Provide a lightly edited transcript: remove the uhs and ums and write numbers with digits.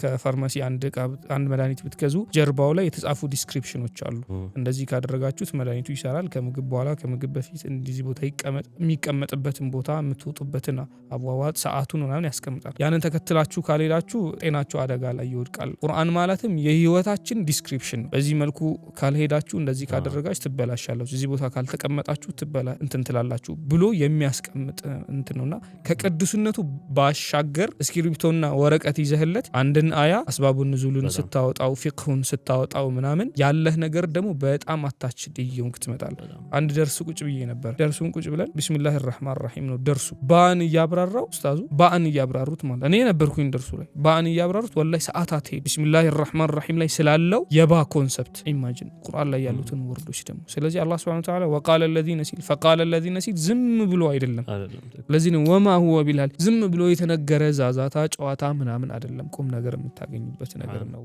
ከፋርማሲ አንድ መድኃኒት ብትገዙ ጀርባው ላይ የተጻፉ ዲስክሪፕሽኖች አሉ። እንደዚህ ካደረጋችሁት መድኃኒቱ ይሰራል፣ ከምግብ በኋላ ከምግብ በፊት እንደዚህ ቦታ ይቀመጥ፣ የሚቀመጥበትን ቦታ የምትወጡበትን አዋዋጥ ሰዓቱን ምናምን ያስቀምጣል። ያንን ተከትላችሁ ካልሄዳችሁ ጤናችሁ አደጋ ላይ ይወድቃል። ቁርአን ማለትም የህይወታችን ዲስክሪፕሽን ነው። በዚህ መልኩ ካልሄዳችሁ እንደዚህ ካደረጋችሁ ትበላሻላችሁ፣ እዚህ ቦታ ካልተቀመጣችሁ እንትን ትላላችሁ ብሎ የሚያስቀምጥ እንትን ነውና ከቅዱስነቱ ባሻገር እስክሪብቶና ወረቀት ይዘህለት አንድን አያ አስባቡን ንዙሉን ስታወጣው ፊቅሁን ስታወጣው ምናምን ያለህ ነገር ደግሞ በጣም አታችድ እየሆንክ ትመጣለህ። አንድ ደርስ ቁጭ ብዬ ነበር። ደርሱን ቁጭ ብለን ቢስሚላሂር ረህማኒር ረሂም ነው ደርሱ። ባን እያብራራው ኡስታዙ ባን እያብራሩት ማለት እኔ ነበርኩኝ ደርሱ ላይ ባን እያብራሩት ወላሂ ሰዓታት ሄድ ቢስሚላሂር ረህማኒር ረሂም ላይ ስላለው የባ ኮንሰፕት ኢማጂን ቁርአን ላይ ያሉትን ወርዶች ደግሞ። ስለዚህ አላህ Subhanahu Wa Ta'ala ወቃለ الذين ሲል فقال الذين ሲል ዝም ብሎ አይደለም። ለዚህ ነው ወማ ሁወ ቢላል ዝም ብሎ የተነገረ ዛዛታ ጨዋታ ምናምን አይደለም። ቁም ነገር የምታገኙበት ነገር ነው።